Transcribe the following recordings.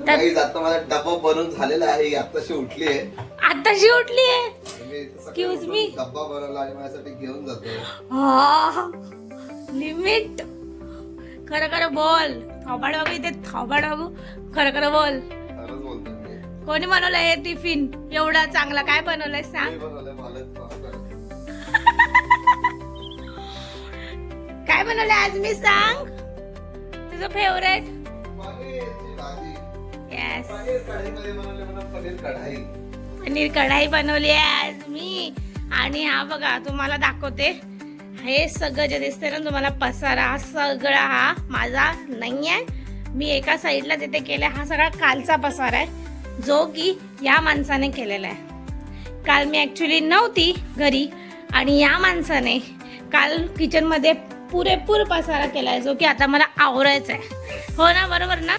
Guys आता माझा डब्बा बनवून झालेला आहे. आताशी उठली आहे. आताशी उठली आहे. Excuse me. डब्बा बनवला आणि माझ्यासाठी घेऊन जातोय. लिमिट. खरं खरं बोल. थोबाड बघू इथे, थोबाड बघू. खरं खरं बोल. खरंच बोलतो मी. कोणी बनवलंय हे टिफिन एवढा चांगला? काय बनवलंय सांग. काय बनवलंय आज मी सांग. तुझं फेवरेट. येस, पनीर कढाई बनवली आहे आज मी. आणि हा बघा तुम्हाला दाखवते. हे सगळं जे दिसते ना तुम्हाला पसारा, हा सगळा हा माझा नाही आहे. मी एका साईडला तिथे केलाय. हा सगळा कालचा पसारा आहे जो की या माणसाने केलेला आहे. काल मी ऍक्च्युली नव्हती घरी आणि या माणसाने काल किचन मध्ये पुरेपूर पसारा केलाय जो की आता मला आवरायचा आहे. हो ना, बरोबर ना.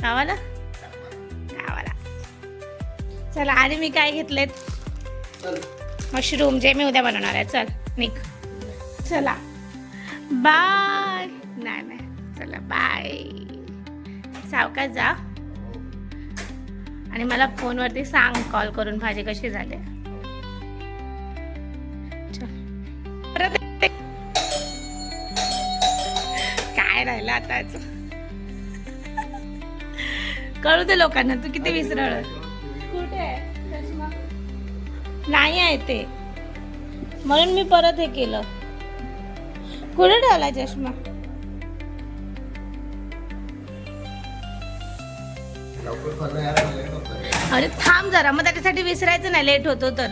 गावाला गावाला चला. आणि मी काय घेतलेत मशरूम जे मी उद्या बनवणार आहे. चल निघ. चला बाय. नाही चला बाय. सावकाश जा आणि मला फोनवरती सांग कॉल करून भाजी कशी झाली. काय राहिलं आताच. कळू दे लोकांना तू किती विसरळ. कुठे आहे चष्मा? नाही आहे ते, म्हणून मी परत हे केलं. कुठे ठेवला चष्मा? अरे थांब जरा, मग त्याच्यासाठी विसरायचं नाही, लेट होतो तर.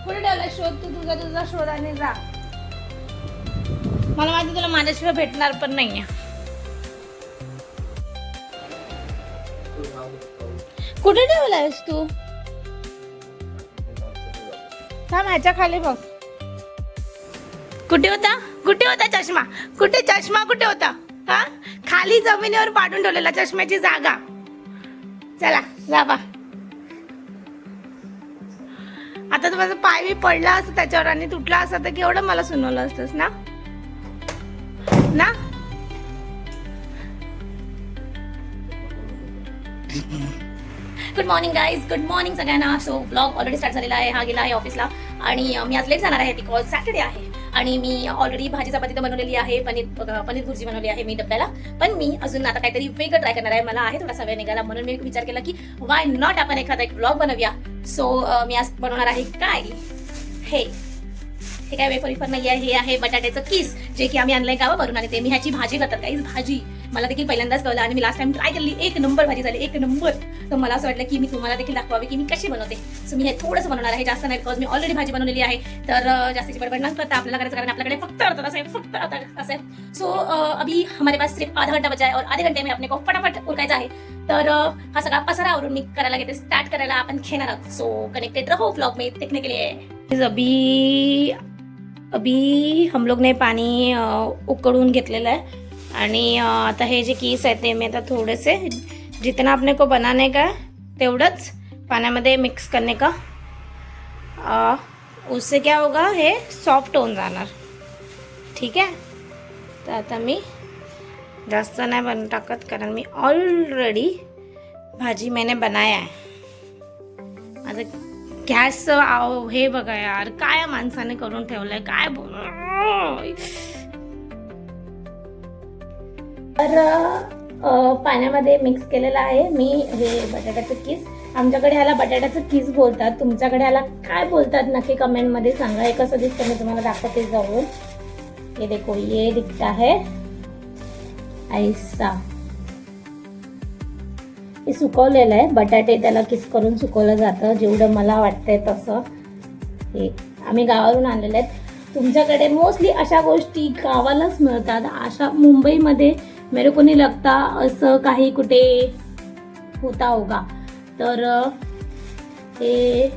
कुठे ठेवला? शोध तू, तुझा शोध आणि जा. मला माहिती तुला माझ्याशिवाय भेटणार पण नाहीये. कुठे ठेवलायस तू? थांब, ह्याच्या खाली बघ. कुठे होता? कुठे होता चष्मा? कुठे चष्मा कुठे होता? हा, खाली जमिनीवर पाडून ठेवलेला चष्म्याची जागा. चला जावा. आता तर माझा पाय बी पडला असता त्याच्यावर आणि तुटला असता तर केवढं मला सुनवलं असतंस ना. ना good morning guys, good morning सगळ्यांना. सो ब्लॉग ऑलरेडी स्टार्ट झालेला आहे. हा गेला आहे ऑफिसला आणि मी आज लेट जाणार आहे बिकॉज सॅटर्डे आहे. आणि मी ऑलरेडी भाजी चपाती तर बनवलेली आहे. पनीर भुर्जी बनवली आहे मी डब्याला. पण मी अजून आता काहीतरी वेगळं ट्राय करणार आहे. मला आहे थोडासा वेळ निघाला म्हणून मी विचार केला की वाय नॉट आपण एखादा एक ब्लॉग बनवूया. सो मी आज बनवणार आहे काय हे काय वेफर विफर नाही आहे. हे आहे बटाट्याचं किस जे की आम्ही आणलंय गावावरून आणि ते मी ह्याची भाजी करतात. काही भाजी मला देखील पहिल्यांदाच कळलं आणि मी लास्ट टाइम ट्राय केली. एक नंबर भाजी झाली, एक नंबर. तर मला असं वाटलं की मी तुम्हाला देखील दाखवावी की मी कशी बनवते. सो मी हे थोडंसं बनवणार आहे, जास्त नाही, बिकॉज मी ऑलरेडी भाजी बनवलेली आहे. तर जास्तीची बडबड न करता आपल्याला करायचं, कारण आपल्याकडे फक्त अर्धा तास आहे, फक्त अर्धा तास आहे. सो अभी हमारे पास सिर्फ आधा घंटा बचा है और आधे घंटे में अपने को फटाफट उरकायचा आहे. तर हा सगळा पसारावरून मी करायला घेते. स्टार्ट करायला आपण घेणार आहोत. सो कनेक्टेड रहो व्लॉग में देखने के लिए. अभी हम लोग ने पाणी उकळून घेतलेलं आहे आणि आता हे जे कीस आहे ते मी आता थोडेसे जितना अपने को बनाने का तेवढंच पाण्यामध्ये मिक्स करने का. उससे क्या होगा, हे सॉफ्ट होऊन जाणार. ठीक आहे. तर आता मी जास्त नाही टाकत कारण मी ऑलरेडी भाजी मैंने बनाया आहे. माझं गॅस हे बघा यार, काय माणसाने करून ठेवलंय, काय तर पाण्यामध्ये मिक्स केलेलं आहे मी हे बटाट्याचं किस. आमच्याकडे ह्याला बटाट्याचं किस बोलतात, तुमच्याकडे ह्याला काय बोलतात नक्की कमेंट मध्ये सांगा. हे कसं दिसतं मी तुम्हाला दाखवते जवळून. ये देखो, ये दिखता है ऐसा. हे सुकवलेलं आहे बटाटे, त्याला किस करून सुकवलं जातं जेवढं मला वाटतंय तसं. हे आम्ही गावावरून आणलेले आहेत. तुमच्याकडे मोस्टली अशा गोष्टी गावालाच मिळतात. अशा मुंबईमध्ये मेरे को नहीं लगता असं काही कुठे होता होगा. तर हे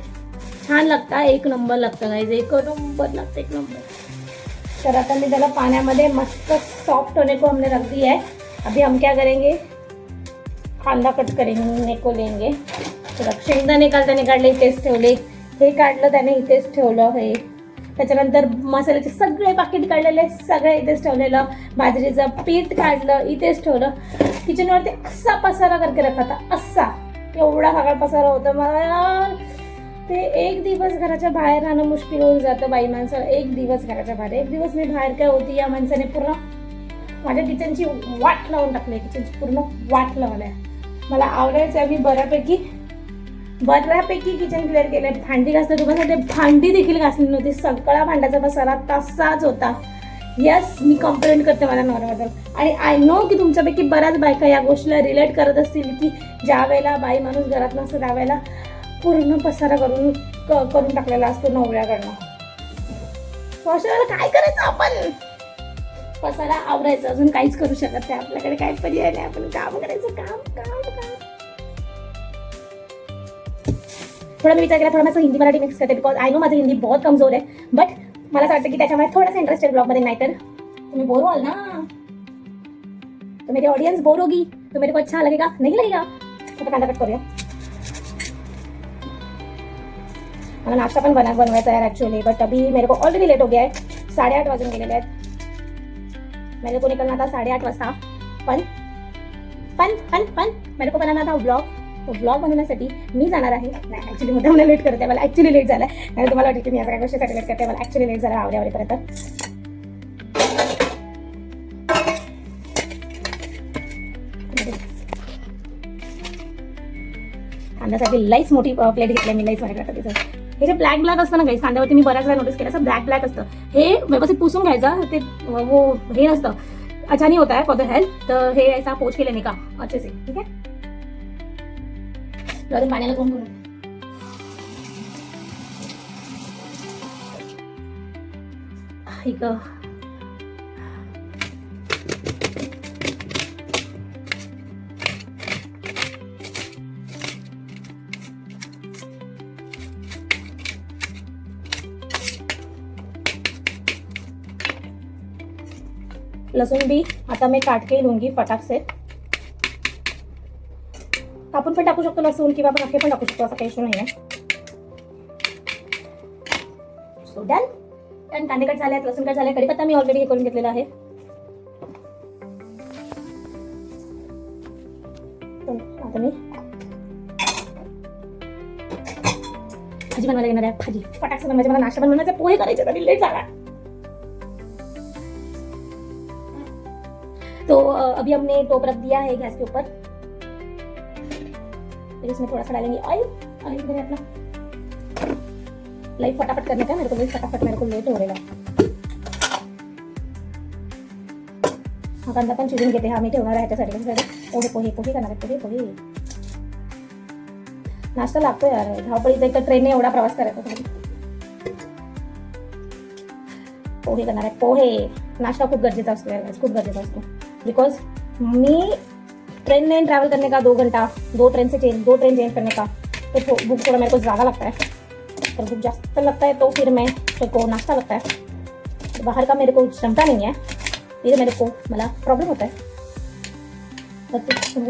छान लागतं, एक नंबर लागतं गाइस, एक नंबर लागतं, एक नंबर. तर आता मी त्याला पाण्यामध्ये मस्त सॉफ्ट होने को हमने रख दिया है. अभी हम क्या करेंगे, कांदा कट करेंगे को लेंगे. तर शेंगदाणे काढले इथेच ठेवले, हे काढलं त्याने इथेच ठेवलं. हे त्याच्यानंतर मसाल्याचे सगळे पाकिट काढलेले, सगळे इथेच ठेवलेलं. बाजरीचं पीठ काढलं, इथेच ठेवलं. किचनवरती असा पसारा करके रखा था, असा एवढा सगळा पसारा होता. मला यार ते एक दिवस घराच्या बाहेर राहणं मुश्किल होऊन जातं बाई माणसाला. एक दिवस घराच्या बाहेर, एक दिवस मी बाहेर काय होती, या माणसाने पूर्ण माझ्या किचनची वाट लावून टाकली. किचनची पूर्ण वाट लावलाय. मला आवडायचं, मी बऱ्यापैकी किचन क्लिअर केलंय. भांडी घासलं तुम्हाला, भांडी देखील घासली नव्हती. सगळा भांड्याचा पसारा तसाच होता. यस, मी कंप्लेंट करते माझ्या नवऱ्याबद्दल. आणि आय नो की तुमच्यापैकी बऱ्याच बायका या गोष्टीला रिलेट करत असतील की ज्या वेळेला बाई माणूस घरात नसतं त्यावेळेला पूर्ण पसारा करून टाकलेला असतो नवऱ्याकडनं. अशा वेळेला काय करायचं आपण? पसारा आवरायचं, अजून काहीच करू शकत नाही. आपल्याकडे काय पर्याय नाही, आपण काम करायचं. काम थोडा मी विचार केला, थोडा माझं हिंदी मराठी मिक्स करते, बिकॉज आय नो माझं हिंदी बहुत कमजोर है. बट मला असं वाटतं की त्याच्यामुळे थोडंसं इंटरेस्टेड ब्लॉगमध्ये, नाही तर तुम्ही बोर व्हाल ना, तो मेरी ऑडियंस बोर होगी, तो मेरे को अच्छा लगेगा नहीं लगेगा. आता कांदा कट करूया. मला नाश्ता पण बनवायचा है एक्चुअली, बट अभी मेरे को ऑलरेडी लेट हो गया है. 8:30 वाजून गेलेले आहेत. मेरे को निकलना था 8:30 वाजता. पण मेरे को बनाना था व्लॉग बनवण्यासाठी मी जाणार आहे. नाही, ॲक्च्युली मुद्दा मला लेट करते. मला ॲक्च्युली लेट झाला आहे. आणि तुम्हाला वाटतं की मी या सगळ्या गोष्टीसाठी लेट करते. मला ॲक्च्युली लेट झाला आवड्यावरेपर्यंत. कांद्यासाठी लाईस मोठी प्लेट घेतली मी, लाईस वाटत तिचं. हे जे ब्लॅक असतं ना गाईस, कांद्यावरती मी बऱ्याच वेळा नोटीस केलं, असं ब्लॅक असतं. हे व्यवस्थित पुसून घ्यायचं. ते वो हे नसतं, अच्छा नहीं होता है फॉर द हेल्थ. तर हे ऐसा पोछ के लेने का अच्छे से, ठीक है. अजून पाण्याला कोण करू. लहसुन भी आता मैं काट के लूंगी फटाक से. कापून पण टाकू शकतो लसूण, किंवा आपण अख्खे पण टाकू शकतो, असा काही इश्यू नाही आहे. So done. कांदे कट झाले आहेत, लसूण कट झाले, कढीपत्ता मी ऑलरेडी हे करून घेतलेला आहे. आता मी भाजी बनवायला येणार आहे. भाजी फटाक से बनवायची. मला नाश्ता बनवायचा, पोहे करायचे, तरी लेट झाला. तो अभी हमने टोप रख दिया है गैस के ऊपर. फिर इसमें थोड़ा सा डालेंगे ऑयल. ऑयल अपना लाइफ फटाफट करने का, मेरे को लेट हो रहा है. हा कांदा पण चिरून घेते. हा मी ठेवणार आहे ह्याच्यासाठी. पोहे करणार आहे. पोहे नाश्ता लागतो यार, धावपळीचा. एक तर ट्रेनने एवढा प्रवास करायचा. पोहे करणार आहे. पोहे नाश्ता खूप गरजेचा असतो यार, खूप गरजेचा असतो. बिकॉज मी ट्रेन में ट्रैवल करने का 2 घंटा, 2 ट्रेन चेंज करने का, तो भूख थोड़ा मेरे को ज़्यादा लगता है. तो भूख ज़्यादा लगता है तो फिर मेरे को नाश्ता लगता है. तो बाहर का मेरे को जमता नहीं है, फिर मेरे को मला प्रॉब्लम होता है. तर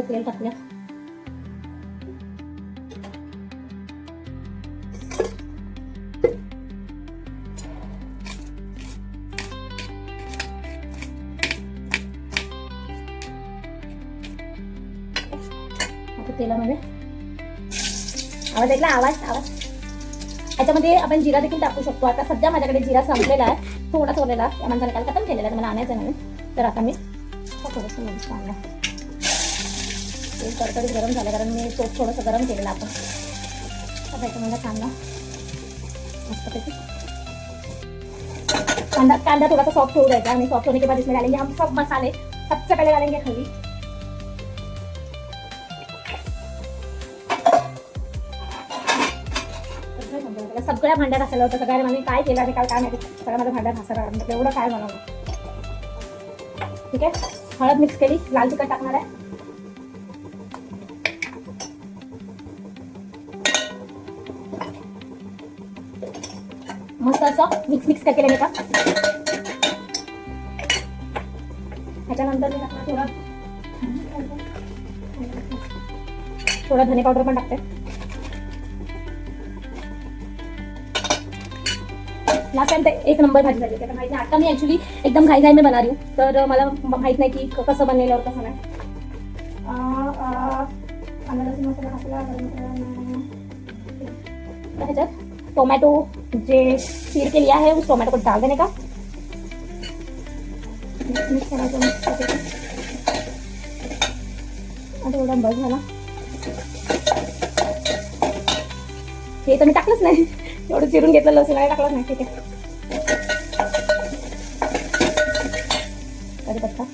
तेल टाकूया. तेलामध्ये आवाज ऐकला. आवाज याच्यामध्ये आपण जिरा देखील टाकू शकतो. आता सध्या माझ्याकडे जिरा संपलेला आहे, थोडासा उरलेला. या माणसाने काल खतम केलेला आहे, मला आणायचं नाही. तर आता मी थोडंसं मीठ आणलं. तेल कडकडीत गरम झालं, कारण मी तोप थोडंसं गरम केलेलं आपण. आता याच्यामध्ये कांदा मस्तपैकी कांदा थोड़ा सॉफ्ट हो जाएगा. आणि सॉफ्ट होने के बाद इसमें डालेंगे हम सब मसाले. सबसे पहले डालेंगे हल्दी. सगळ्या भांड्यात घासायला होतं. सगळ्या मला काय केलं आणि काय माहिती, सगळ्या माझ्या भांड्यात घासायला लागलं. एवढं काय बनवलं. ठीक आहे. हळद मिक्स केली. लाल तिखट टाकणार आहे. मस्त असं मिक्स करके लेने का. त्याच्यानंतर मी टाकणार थोडा धने पावडर पण टाकते. लास्ट टाइम ते एक नंबर भाजी झाली होती. माहिती नाही, आता मी ऍक्च्युली एकदम घाई में बना रही हूँ, तर मला माहित नाही की कसं बनलेलं और कसं नाही. ह्याच्यात टोमॅटो जे चीर के लिया है उस टोमॅटो को डाल देने का. मिक्स करायचं, मिक्स करायचं. आता एवढा बस झाला. हे तर मी टाकलंच नाही, एवढं चिरून घेतलं लसूण आणि टाकलंच नाही. ठीक आहे. कढीपत्ता,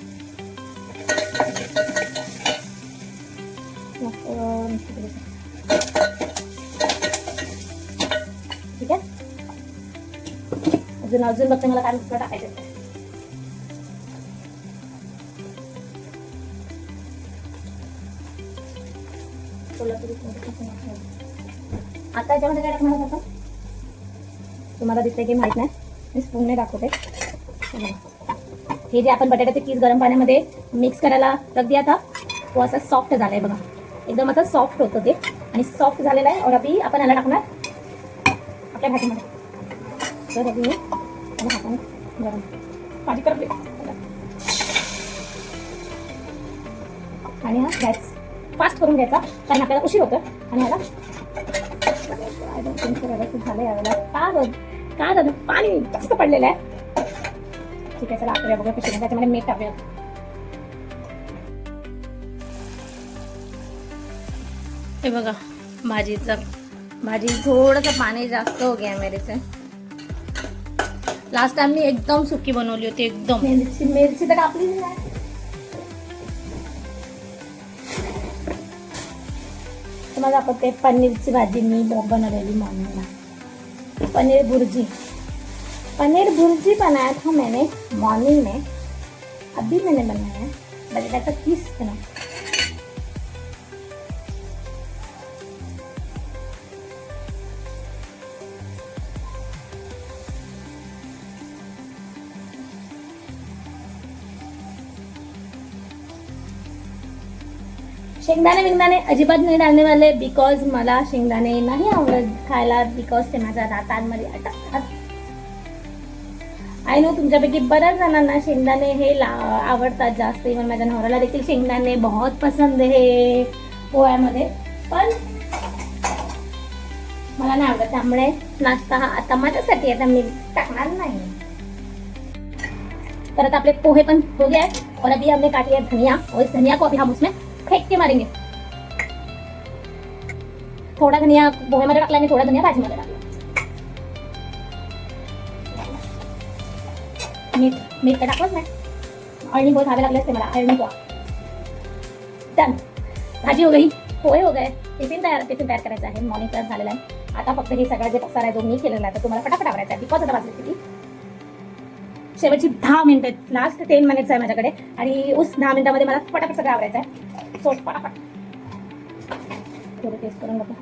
ठीक आहे. अजून बघते मला काय मसाला टाकायचं. आता याच्यामध्ये काय टाकणार होतं तुम्हाला दिसतंय की माहित नाही, मी स्पूनने दाखवते. हे जे आपण बटाट्याचे कीस गरम पाण्यामध्ये मिक्स करायला रख दिया था तो असं सॉफ्ट झालंय बघा. एकदम असं सॉफ्ट होतं ते आणि सॉफ्ट झालेलं आहे. और अभी आपण याला टाकणार आपल्या भाजीमध्ये. तर अभी हाताने गरम भाजी करते आणि हा गॅस फास्ट करून घ्यायचा कारण आपल्याला उशीर होतं. आणि ह्याला व्यवस्थित झालं यावेळेला. का दादा पाणी जास्त पडलेलं आहे. ठीक आहे, चला आपल्याला बघा कशी त्याच्यामध्ये मीठ टाकूया. हे बघा भाजी थोडंसं पाणी जास्त हो गया मेरे से. लास्ट टाइम मी एकदम सुकी बनवली होती, एकदम. मिरची तर कापली नाही. तुम्हाला दाखवते पनीरची भाजी मी बनवलेली मॉर्निंगला. पनीर भुर्जी बनाया था मैंने मॉर्निंग में. अभी मैंने बनाया है बटाटा कीस बना. शेंगदाणे अजिबात नाही डालने वाले बिकॉज मला शेंगदाणे नाही आवडत खायला, बिकॉज ते माझ्या दातांमध्ये अटकतात. आय नो तुमच्यापैकी बऱ्याच जणांना शेंगदाणे हे आवडतात जास्त. इव्हन माझ्या नवऱ्याला देखील शेंगदाणे बहुत पसंद आहे पोह्यामध्ये, पण मला नाही आवडत. त्यामुळे नाश्ता हा आता माझ्यासाठी आता मी टाकणार नाही. परत आपले पोहे पण हो गए और अभी हमने काट लिया धनिया और इस धनिया को अभी हम उसमें फेंक के मारेंगे. थोड़ा धनिया पोहेमध्ये टाकला आणि थोडा धनिया भाजीमध्ये टाकला. मीठ तर टाकलंच नाही. अळणी बहुत खावे लागले असते मला, अळणी पोहा. डन, भाजी हो गई, पोहे हो गए. टिफिन तयार करायचं आहे. मॉर्निंग तयार झालेला आहे. आता फक्त हे सगळं जे पसारा आहे जो मी केलेला आहे तर तुम्हाला फटाफट आवरायचा आहे. बिकॉज आता वाजले किती शेवटची 10 मिनिटं, लास्ट 10 मिनिट्स आहे माझ्याकडे आणि उस 10 मिनिटामध्ये मला फटाफट सगळं आवरायचं आहे. सो फटाफट थोडं टेस्ट करून बघा.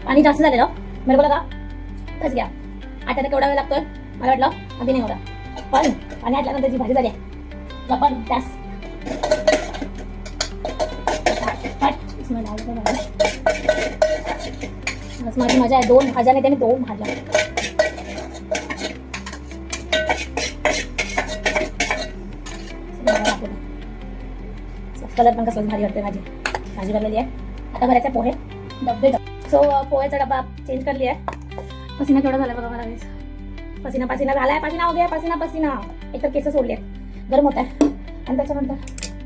पाणी जास्त झालेलं मेरे को लगा बस घ्या. आट्याला केवढा वेळ लागतोय मला वाटलं अभी नाही होता, पण पाणी आटल्यानंतर जी भाजी झाली आहे जबरदस्त. माझी मजा आहे. 2 भाज्या नाही, त्याने 2 भाज्या. कलर पण कसं भारी वाटते. भाजी बनलेली आहे. आता भरायचा पोहे डब्बे. सो पोहेचा डब्बा चेंज कर लिया आहे. पसीना केवढा झाला बघा मला. पसीना झालाय. पसीना हो गया. पसीना एक तर केस सोडले गरम होत आहे आणि त्याच्यानंतर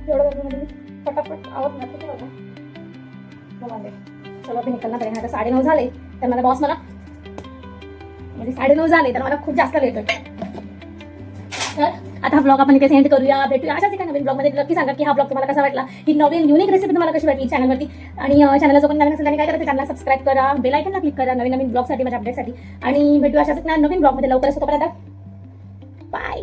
एवढं गरमीमध्ये मी फटाफट आवत घालते बघा. चलो अभी निकलना पड़ेगा. आता 9:30 झाले तर मला बॉस मला म्हणजे 9:30 झाले तर मला खूप जास्त लेट होतो. तर आता हा ब्लॉग आपण इथे सेंड करूया. भेटूया अशाच एका नवीन ब्लॉगमध्ये. नक्की सांगा की हा ब्लॉग तुम्हाला कसा वाटला. ही नवीन युनिक रेसिपी तुम्हाला कशी वाटली चॅनलवरती. आणि चॅनलला जो कोणी नवीन असेल त्यांनी काय करायचं, चॅनलला सबस्क्राईब करा, बेल आयकॉनला क्लिक करा नवीन ब्लॉगसाठी, माझ्या अपडेटसाठी. आणि भेटूया अशाच एका नवीन ब्लॉगमध्ये लवकरच. तोपर्यंत बाय.